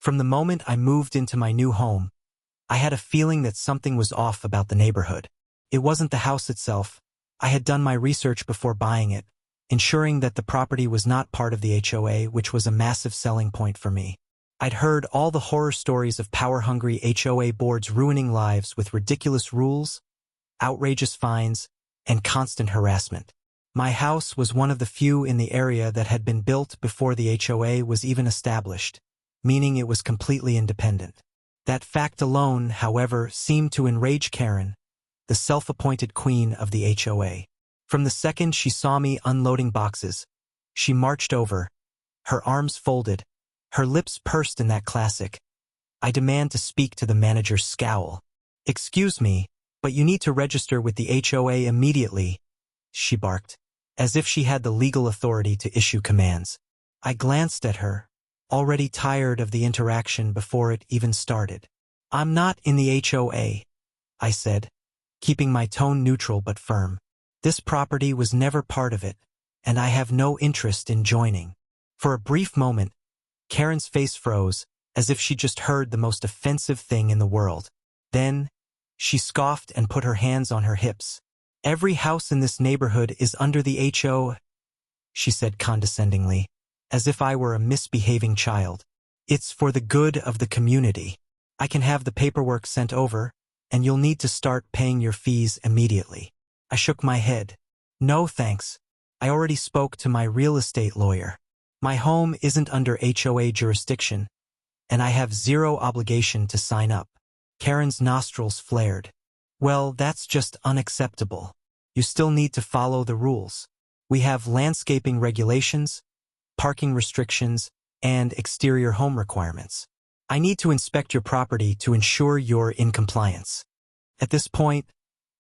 From the moment I moved into my new home, I had a feeling that something was off about the neighborhood. It wasn't the house itself. I had done my research before buying it, ensuring that the property was not part of the HOA, which was a massive selling point for me. I'd heard all the horror stories of power-hungry HOA boards ruining lives with ridiculous rules, outrageous fines, and constant harassment. My house was one of the few in the area that had been built before the HOA was even established, meaning it was completely independent. That fact alone, however, seemed to enrage Karen, the self-appointed queen of the HOA. From the second she saw me unloading boxes, she marched over, her arms folded, her lips pursed in that classic, "I demand to speak to the manager" scowl. "Excuse me, but you need to register with the HOA immediately," she barked, as if she had the legal authority to issue commands. I glanced at her, already tired of the interaction before it even started. "I'm not in the HOA," I said, keeping my tone neutral but firm. "This property was never part of it, and I have no interest in joining." For a brief moment, Karen's face froze, as if she just heard the most offensive thing in the world. Then, she scoffed and put her hands on her hips. "Every house in this neighborhood is under the HOA," she said condescendingly, as if I were a misbehaving child. "It's for the good of the community. I can have the paperwork sent over, and you'll need to start paying your fees immediately." I shook my head. "No thanks. I already spoke to my real estate lawyer. My home isn't under HOA jurisdiction, and I have zero obligation to sign up." Karen's nostrils flared. "Well, that's just unacceptable. You still need to follow the rules. We have landscaping regulations, parking restrictions, and exterior home requirements. I need to inspect your property to ensure you're in compliance." At this point,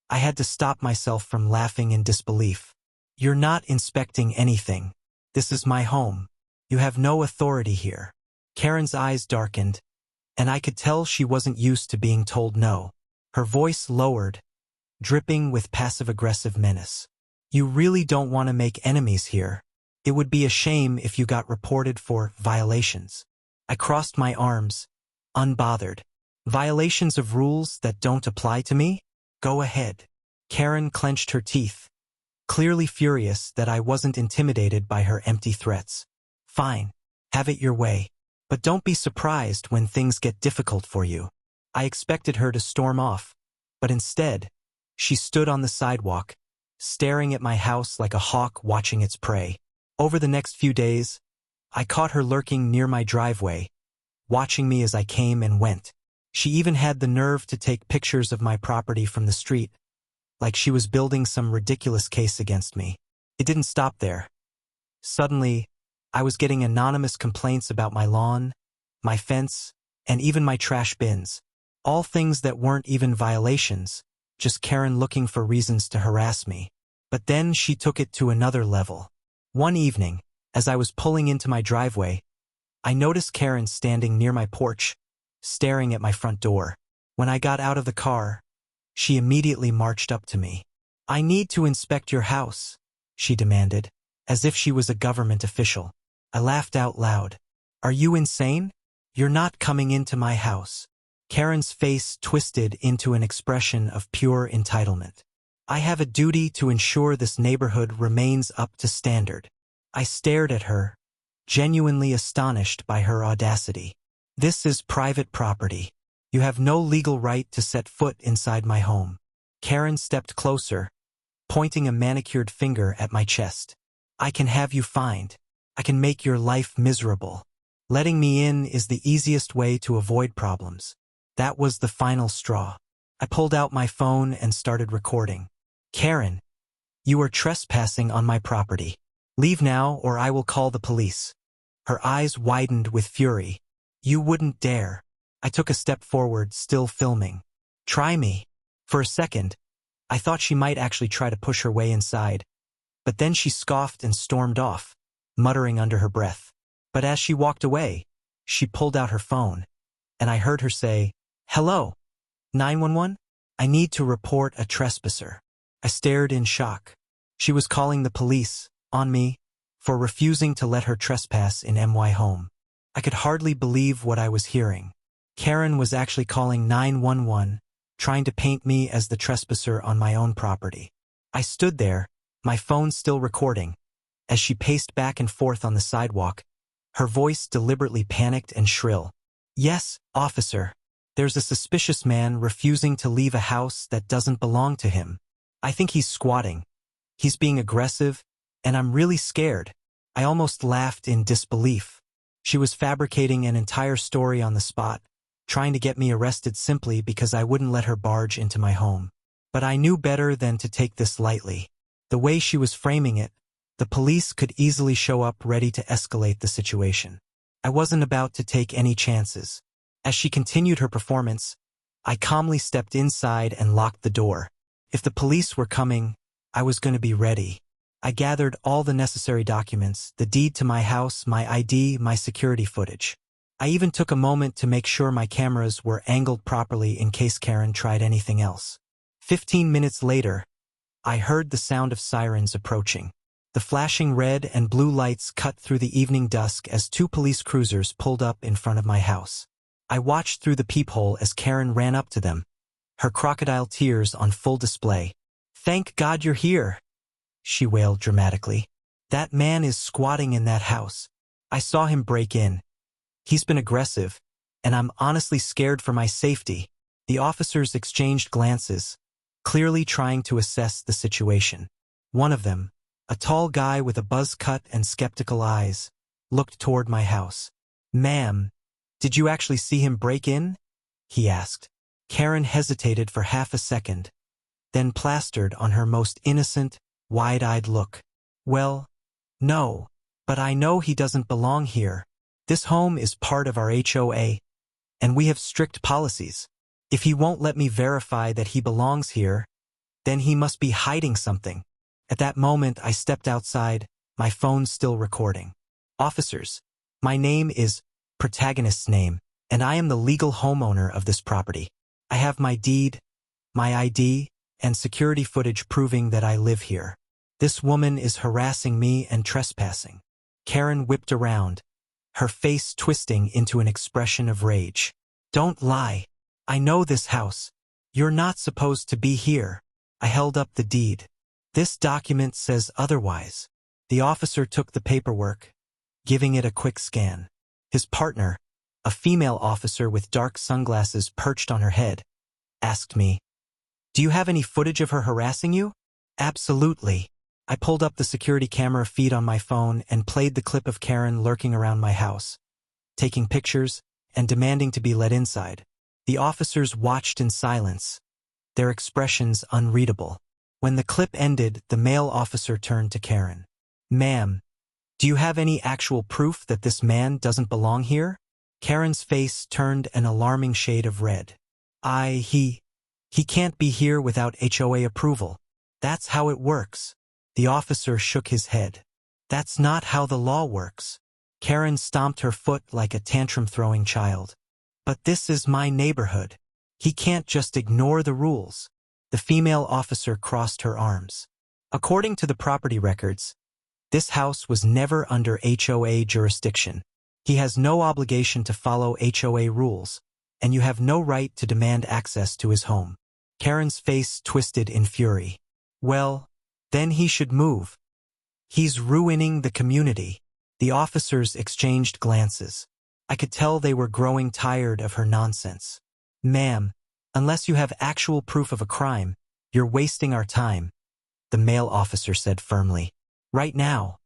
I had to stop myself from laughing in disbelief. "You're not inspecting anything. This is my home. You have no authority here." Karen's eyes darkened, and I could tell she wasn't used to being told no. Her voice lowered, dripping with passive-aggressive menace. "You really don't want to make enemies here. It would be a shame if you got reported for violations." I crossed my arms, unbothered. "Violations of rules that don't apply to me? Go ahead." Karen clenched her teeth, clearly furious that I wasn't intimidated by her empty threats. "Fine, have it your way. But don't be surprised when things get difficult for you." I expected her to storm off, but instead, she stood on the sidewalk, staring at my house like a hawk watching its prey. Over the next few days, I caught her lurking near my driveway, watching me as I came and went. She even had the nerve to take pictures of my property from the street, like she was building some ridiculous case against me. It didn't stop there. Suddenly, I was getting anonymous complaints about my lawn, my fence, and even my trash bins. All things that weren't even violations, just Karen looking for reasons to harass me. But then she took it to another level. One evening, as I was pulling into my driveway, I noticed Karen standing near my porch, staring at my front door. When I got out of the car, she immediately marched up to me. "I need to inspect your house," she demanded, as if she was a government official. I laughed out loud. "Are you insane? You're not coming into my house." Karen's face twisted into an expression of pure entitlement. "I have a duty to ensure this neighborhood remains up to standard." I stared at her, genuinely astonished by her audacity. "This is private property. You have no legal right to set foot inside my home." Karen stepped closer, pointing a manicured finger at my chest. "I can have you fined. I can make your life miserable. Letting me in is the easiest way to avoid problems." That was the final straw. I pulled out my phone and started recording. "Karen, you are trespassing on my property. Leave now or I will call the police." Her eyes widened with fury. "You wouldn't dare." I took a step forward, still filming. "Try me." For a second, I thought she might actually try to push her way inside, but then she scoffed and stormed off, muttering under her breath. But as she walked away, she pulled out her phone, and I heard her say, "Hello, 911? I need to report a trespasser." I stared in shock. She was calling the police on me for refusing to let her trespass in my home. I could hardly believe what I was hearing. Karen was actually calling 911, trying to paint me as the trespasser on my own property. I stood there, my phone still recording, as she paced back and forth on the sidewalk, her voice deliberately panicked and shrill. "Yes, officer. There's a suspicious man refusing to leave a house that doesn't belong to him. I think he's squatting. He's being aggressive, and I'm really scared." I almost laughed in disbelief. She was fabricating an entire story on the spot, trying to get me arrested simply because I wouldn't let her barge into my home. But I knew better than to take this lightly. The way she was framing it, the police could easily show up ready to escalate the situation. I wasn't about to take any chances. As she continued her performance, I calmly stepped inside and locked the door. If the police were coming, I was going to be ready. I gathered all the necessary documents, the deed to my house, my ID, my security footage. I even took a moment to make sure my cameras were angled properly in case Karen tried anything else. 15 minutes later, I heard the sound of sirens approaching. The flashing red and blue lights cut through the evening dusk as 2 police cruisers pulled up in front of my house. I watched through the peephole as Karen ran up to them, her crocodile tears on full display. "Thank God you're here," she wailed dramatically. "That man is squatting in that house. I saw him break in. He's been aggressive, and I'm honestly scared for my safety." The officers exchanged glances, clearly trying to assess the situation. One of them, a tall guy with a buzz cut and skeptical eyes, looked toward my house. "Ma'am, did you actually see him break in?" he asked. Karen hesitated for half a second, then plastered on her most innocent, wide-eyed look. "Well, no, but I know he doesn't belong here. This home is part of our HOA, and we have strict policies. If he won't let me verify that he belongs here, then he must be hiding something." At that moment, I stepped outside, my phone still recording. "Officers, my name is protagonist's name, and I am the legal homeowner of this property. I have my deed, my ID, and security footage proving that I live here. This woman is harassing me and trespassing." Karen whipped around, her face twisting into an expression of rage. "Don't lie. I know this house. You're not supposed to be here." I held up the deed. "This document says otherwise." The officer took the paperwork, giving it a quick scan. His partner, a female officer with dark sunglasses perched on her head, asked me, "Do you have any footage of her harassing you?" "Absolutely." I pulled up the security camera feed on my phone and played the clip of Karen lurking around my house, taking pictures and demanding to be let inside. The officers watched in silence, their expressions unreadable. When the clip ended, the male officer turned to Karen. "Ma'am, do you have any actual proof that this man doesn't belong here?" Karen's face turned an alarming shade of red. He can't be here without HOA approval. That's how it works." The officer shook his head. "That's not how the law works." Karen stomped her foot like a tantrum-throwing child. "But this is my neighborhood. He can't just ignore the rules." The female officer crossed her arms. "According to the property records, this house was never under HOA jurisdiction. He has no obligation to follow HOA rules, and you have no right to demand access to his home." Karen's face twisted in fury. "Well, then he should move. He's ruining the community." The officers exchanged glances. I could tell they were growing tired of her nonsense. "Ma'am, unless you have actual proof of a crime, you're wasting our time," the male officer said firmly. "Right now,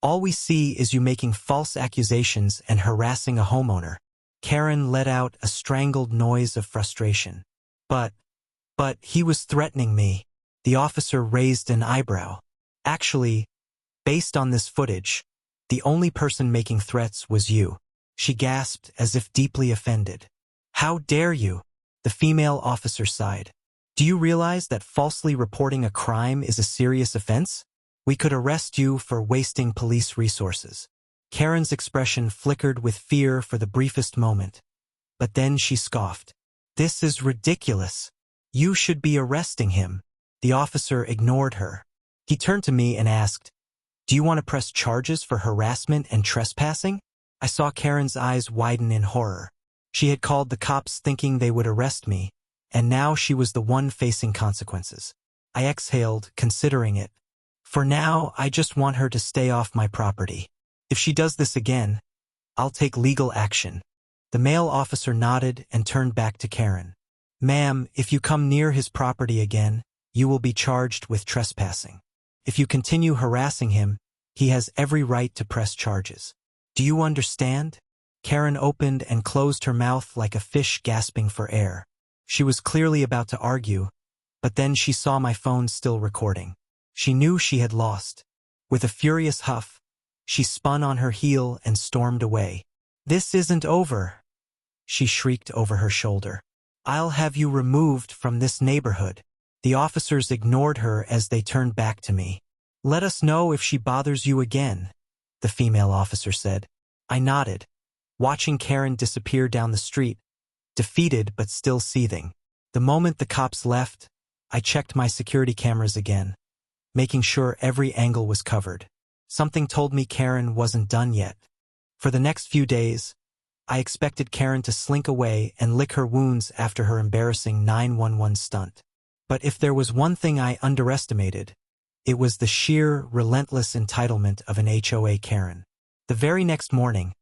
all we see is you making false accusations and harassing a homeowner." Karen let out a strangled noise of frustration. But he was threatening me." The officer raised an eyebrow. "Actually, based on this footage, the only person making threats was you." She gasped as if deeply offended. "How dare you?" The female officer sighed. "Do you realize that falsely reporting a crime is a serious offense? We could arrest you for wasting police resources." Karen's expression flickered with fear for the briefest moment, but then she scoffed. "This is ridiculous. You should be arresting him." The officer ignored her. He turned to me and asked, "Do you want to press charges for harassment and trespassing?" I saw Karen's eyes widen in horror. She had called the cops thinking they would arrest me, and now she was the one facing consequences. I exhaled, considering it. For now, I just want her to stay off my property. If she does this again, I'll take legal action. The male officer nodded and turned back to Karen. Ma'am, if you come near his property again, you will be charged with trespassing. If you continue harassing him, he has every right to press charges. Do you understand? Karen opened and closed her mouth like a fish gasping for air. She was clearly about to argue, but then she saw my phone still recording. She knew she had lost. With a furious huff, she spun on her heel and stormed away. This isn't over, she shrieked over her shoulder. I'll have you removed from this neighborhood. The officers ignored her as they turned back to me. Let us know if she bothers you again, the female officer said. I nodded, watching Karen disappear down the street, defeated but still seething. The moment the cops left, I checked my security cameras again, making sure every angle was covered. Something told me Karen wasn't done yet. For the next few days, I expected Karen to slink away and lick her wounds after her embarrassing 911 stunt. But if there was one thing I underestimated, it was the sheer, relentless entitlement of an HOA Karen. The very next morning,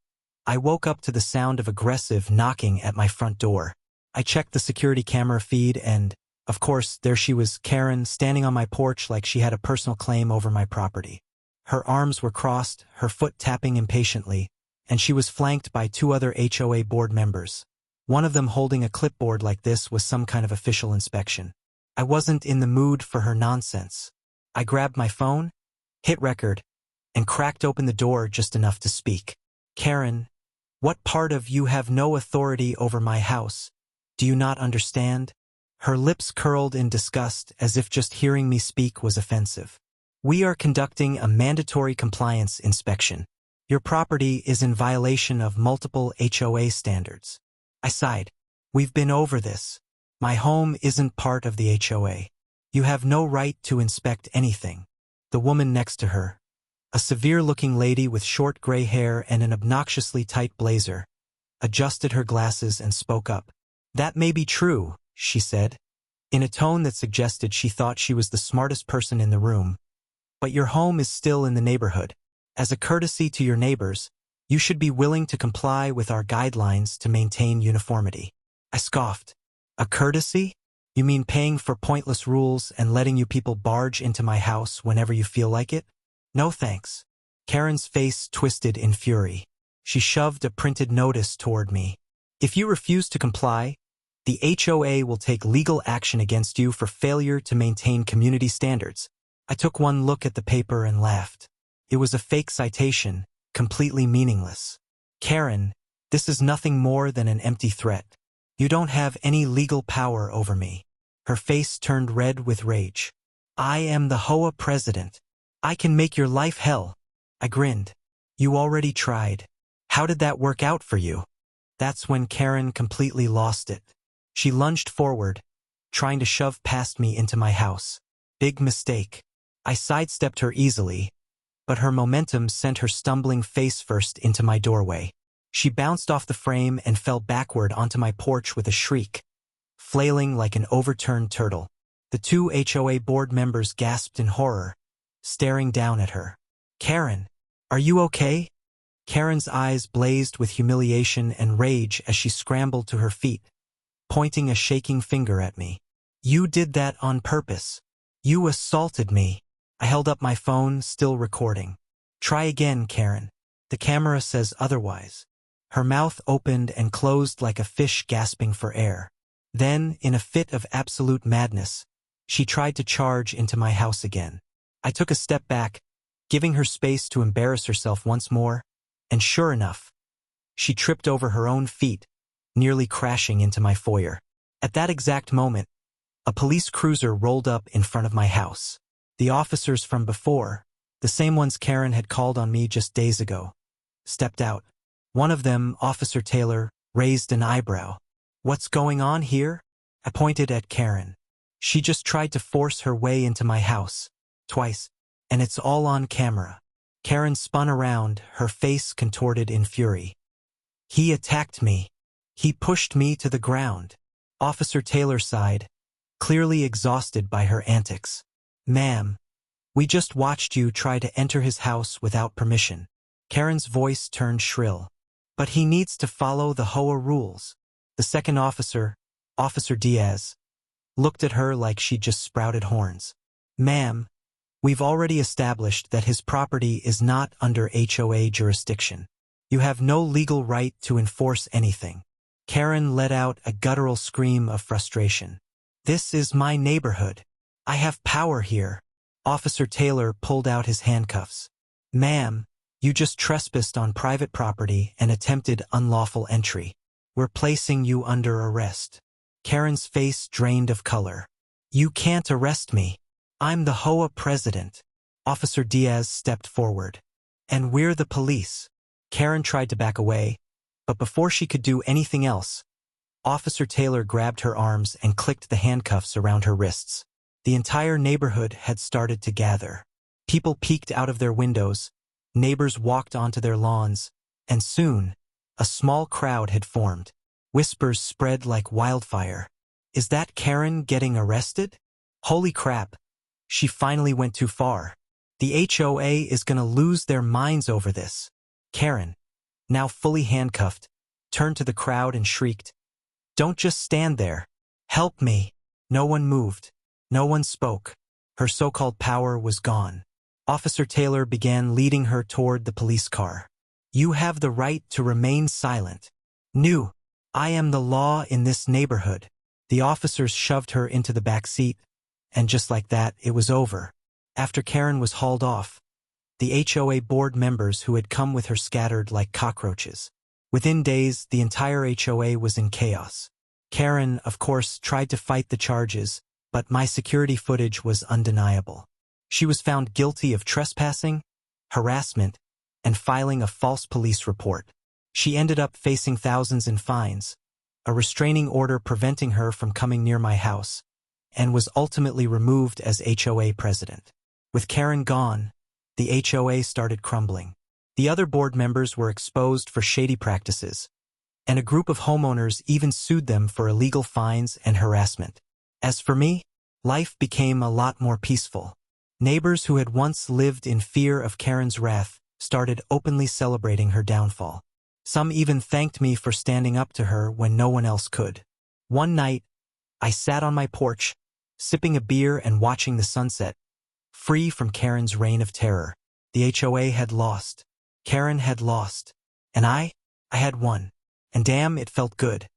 I woke up to the sound of aggressive knocking at my front door. I checked the security camera feed and, of course, there she was, Karen, standing on my porch like she had a personal claim over my property. Her arms were crossed, her foot tapping impatiently, and she was flanked by two other HOA board members. One of them holding a clipboard like this was some kind of official inspection. I wasn't in the mood for her nonsense. I grabbed my phone, hit record, and cracked open the door just enough to speak. Karen, what part of you have no authority over my house? Do you not understand? Her lips curled in disgust as if just hearing me speak was offensive. We are conducting a mandatory compliance inspection. Your property is in violation of multiple HOA standards. I sighed. We've been over this. My home isn't part of the HOA. You have no right to inspect anything. The woman next to her, a severe-looking lady with short gray hair and an obnoxiously tight blazer, adjusted her glasses and spoke up. That may be true, she said, in a tone that suggested she thought she was the smartest person in the room. But your home is still in the neighborhood. As a courtesy to your neighbors, you should be willing to comply with our guidelines to maintain uniformity. I scoffed. A courtesy? You mean paying for pointless rules and letting you people barge into my house whenever you feel like it? No thanks. Karen's face twisted in fury. She shoved a printed notice toward me. If you refuse to comply, the HOA will take legal action against you for failure to maintain community standards. I took one look at the paper and laughed. It was a fake citation, completely meaningless. Karen, this is nothing more than an empty threat. You don't have any legal power over me. Her face turned red with rage. I am the HOA president. I can make your life hell. I grinned. You already tried. How did that work out for you? That's when Karen completely lost it. She lunged forward, trying to shove past me into my house. Big mistake. I sidestepped her easily, but her momentum sent her stumbling face first into my doorway. She bounced off the frame and fell backward onto my porch with a shriek, flailing like an overturned turtle. The two HOA board members gasped in horror, staring down at her. Karen, are you okay? Karen's eyes blazed with humiliation and rage as she scrambled to her feet, pointing a shaking finger at me. You did that on purpose. You assaulted me. I held up my phone, still recording. Try again, Karen. The camera says otherwise. Her mouth opened and closed like a fish gasping for air. Then, in a fit of absolute madness, she tried to charge into my house again. I took a step back, giving her space to embarrass herself once more, and sure enough, she tripped over her own feet, nearly crashing into my foyer. At that exact moment, a police cruiser rolled up in front of my house. The officers from before, the same ones Karen had called on me just days ago, stepped out. One of them, Officer Taylor, raised an eyebrow. What's going on here? I pointed at Karen. She just tried to force her way into my house, twice, and it's all on camera. Karen spun around, her face contorted in fury. He attacked me. He pushed me to the ground. Officer Taylor sighed, clearly exhausted by her antics. Ma'am, we just watched you try to enter his house without permission. Karen's voice turned shrill. But he needs to follow the HOA rules. The second officer, Officer Diaz, looked at her like she'd just sprouted horns. Ma'am, we've already established that his property is not under HOA jurisdiction. You have no legal right to enforce anything. Karen let out a guttural scream of frustration. This is my neighborhood. I have power here. Officer Taylor pulled out his handcuffs. Ma'am, you just trespassed on private property and attempted unlawful entry. We're placing you under arrest. Karen's face drained of color. You can't arrest me. I'm the HOA president. Officer Diaz stepped forward. And we're the police. Karen tried to back away, but before she could do anything else, Officer Taylor grabbed her arms and clicked the handcuffs around her wrists. The entire neighborhood had started to gather. People peeked out of their windows, neighbors walked onto their lawns, and soon, a small crowd had formed. Whispers spread like wildfire. Is that Karen getting arrested? Holy crap. She finally went too far. The HOA is gonna lose their minds over this. Karen, now fully handcuffed, turned to the crowd and shrieked, Don't just stand there. Help me. No one moved. No one spoke. Her so-called power was gone. Officer Taylor began leading her toward the police car. You have the right to remain silent. No, I am the law in this neighborhood. The officers shoved her into the back seat, and just like that, it was over. After Karen was hauled off, the HOA board members who had come with her scattered like cockroaches. Within days, the entire HOA was in chaos. Karen, of course, tried to fight the charges, but my security footage was undeniable. She was found guilty of trespassing, harassment, and filing a false police report. She ended up facing thousands in fines, a restraining order preventing her from coming near my house, and was ultimately removed as HOA president. With Karen gone, the HOA started crumbling. The other board members were exposed for shady practices, and a group of homeowners even sued them for illegal fines and harassment. As for me, life became a lot more peaceful. Neighbors who had once lived in fear of Karen's wrath started openly celebrating her downfall. Some even thanked me for standing up to her when no one else could. One night, I sat on my porch, sipping a beer and watching the sunset, free from Karen's reign of terror. The HOA had lost. Karen had lost. And I had won. And damn, it felt good.